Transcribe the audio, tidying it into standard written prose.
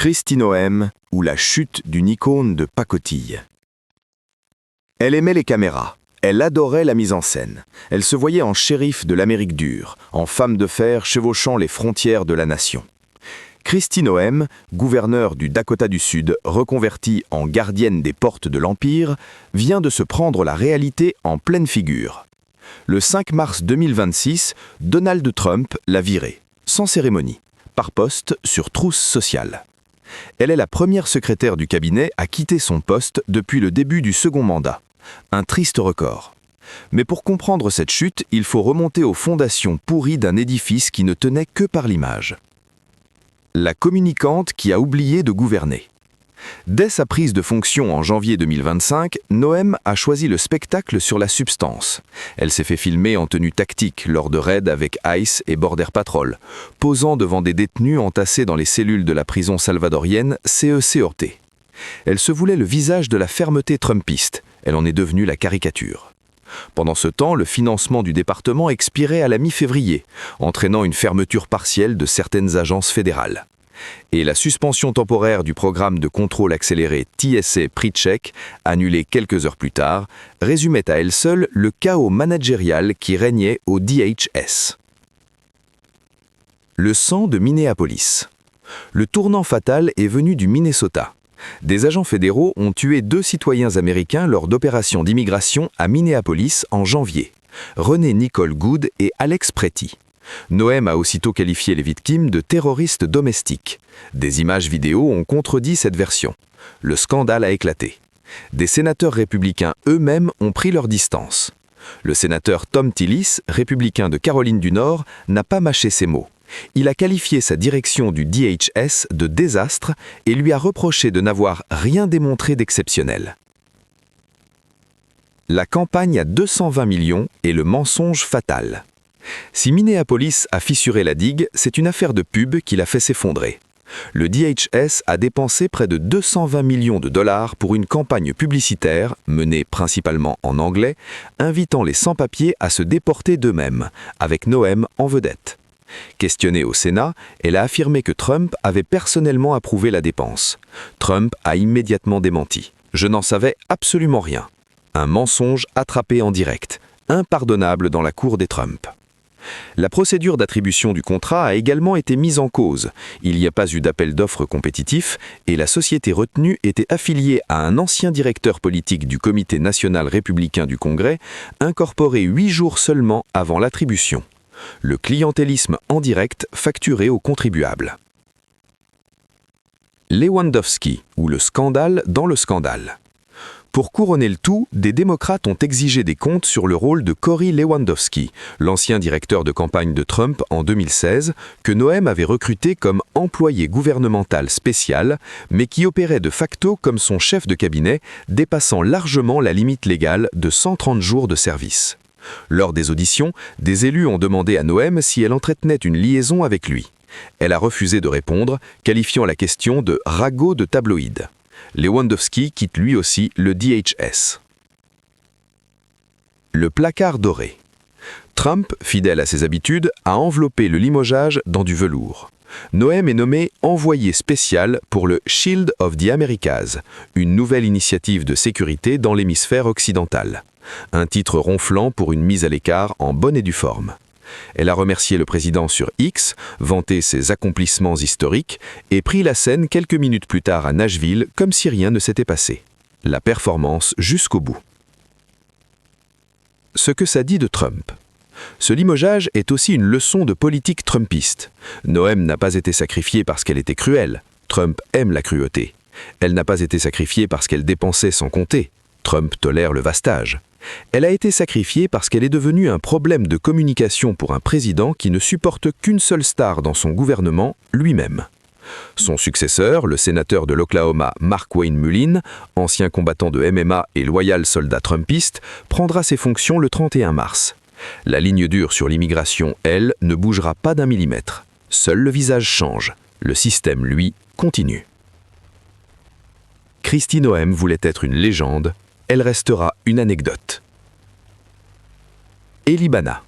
Kristi Noem ou la chute d'une icône de pacotille. Elle aimait les caméras, elle adorait la mise en scène. Elle se voyait en shérif de l'Amérique dure, en femme de fer chevauchant les frontières de la nation. Kristi Noem, gouverneure du Dakota du Sud, reconvertie en gardienne des portes de l'Empire, vient de se prendre la réalité en pleine figure. Le 5 mars 2026, Donald Trump l'a virée, sans cérémonie, par poste sur trousse sociale. Elle est la première secrétaire du cabinet à quitter son poste depuis le début du second mandat. Un triste record. Mais pour comprendre cette chute, il faut remonter aux fondations pourries d'un édifice qui ne tenait que par l'image. La communicante qui a oublié de gouverner. Dès sa prise de fonction en janvier 2025, Noem a choisi le spectacle sur la substance. Elle s'est fait filmer en tenue tactique lors de raids avec ICE et Border Patrol, posant devant des détenus entassés dans les cellules de la prison salvadorienne CECOT. Elle se voulait le visage de la fermeté trumpiste. Elle en est devenue la caricature. Pendant ce temps, le financement du département expirait à la mi-février, entraînant une fermeture partielle de certaines agences fédérales. Et la suspension temporaire du programme de contrôle accéléré TSA PreCheck, annulée quelques heures plus tard, résumait à elle seule le chaos managérial qui régnait au DHS. Le sang de Minneapolis. Le tournant fatal est venu du Minnesota. Des agents fédéraux ont tué 2 citoyens américains lors d'opérations d'immigration à Minneapolis en janvier, René Nicole Good et Alex Pretty. Noem a aussitôt qualifié les victimes de terroristes domestiques. Des images vidéo ont contredit cette version. Le scandale a éclaté. Des sénateurs républicains eux-mêmes ont pris leur distance. Le sénateur Thom Tillis, républicain de Caroline du Nord, n'a pas mâché ses mots. Il a qualifié sa direction du DHS de désastre et lui a reproché de n'avoir rien démontré d'exceptionnel. La campagne à 220 millions est le mensonge fatal. Si Minneapolis a fissuré la digue, c'est une affaire de pub qui l'a fait s'effondrer. Le DHS a dépensé près de 220 millions de dollars pour une campagne publicitaire, menée principalement en anglais, invitant les sans-papiers à se déporter d'eux-mêmes, avec Noem en vedette. Questionnée au Sénat, elle a affirmé que Trump avait personnellement approuvé la dépense. Trump a immédiatement démenti. « Je n'en savais absolument rien ». Un mensonge attrapé en direct, impardonnable dans la cour des Trump. La procédure d'attribution du contrat a également été mise en cause. Il n'y a pas eu d'appel d'offres compétitif et la société retenue était affiliée à un ancien directeur politique du Comité national républicain du Congrès, incorporé 8 jours seulement avant l'attribution. Le clientélisme en direct facturé aux contribuables. Lewandowski, ou le scandale dans le scandale. Pour couronner le tout, des démocrates ont exigé des comptes sur le rôle de Corey Lewandowski, l'ancien directeur de campagne de Trump en 2016, que Noem avait recruté comme employé gouvernemental spécial, mais qui opérait de facto comme son chef de cabinet, dépassant largement la limite légale de 130 jours de service. Lors des auditions, des élus ont demandé à Noem si elle entretenait une liaison avec lui. Elle a refusé de répondre, qualifiant la question de « ragot de tabloïd ». Lewandowski quitte lui aussi le DHS. Le placard doré. Trump, fidèle à ses habitudes, a enveloppé le limogeage dans du velours. Noem est nommé envoyé spécial pour le Shield of the Americas, une nouvelle initiative de sécurité dans l'hémisphère occidental. Un titre ronflant pour une mise à l'écart en bonne et due forme. Elle a remercié le président sur X, vanté ses accomplissements historiques et pris la scène quelques minutes plus tard à Nashville comme si rien ne s'était passé. La performance jusqu'au bout. Ce que ça dit de Trump. Ce limogeage est aussi une leçon de politique trumpiste. Noem n'a pas été sacrifiée parce qu'elle était cruelle. Trump aime la cruauté. Elle n'a pas été sacrifiée parce qu'elle dépensait sans compter. Trump tolère le vastage. Elle a été sacrifiée parce qu'elle est devenue un problème de communication pour un président qui ne supporte qu'une seule star dans son gouvernement, lui-même. Son successeur, le sénateur de l'Oklahoma Mark Wayne Mullin, ancien combattant de MMA et loyal soldat trumpiste, prendra ses fonctions le 31 mars. La ligne dure sur l'immigration, elle, ne bougera pas d'un millimètre. Seul le visage change. Le système, lui, continue. Kristi Noem voulait être une légende. Elle restera une anecdote. Eli Bana.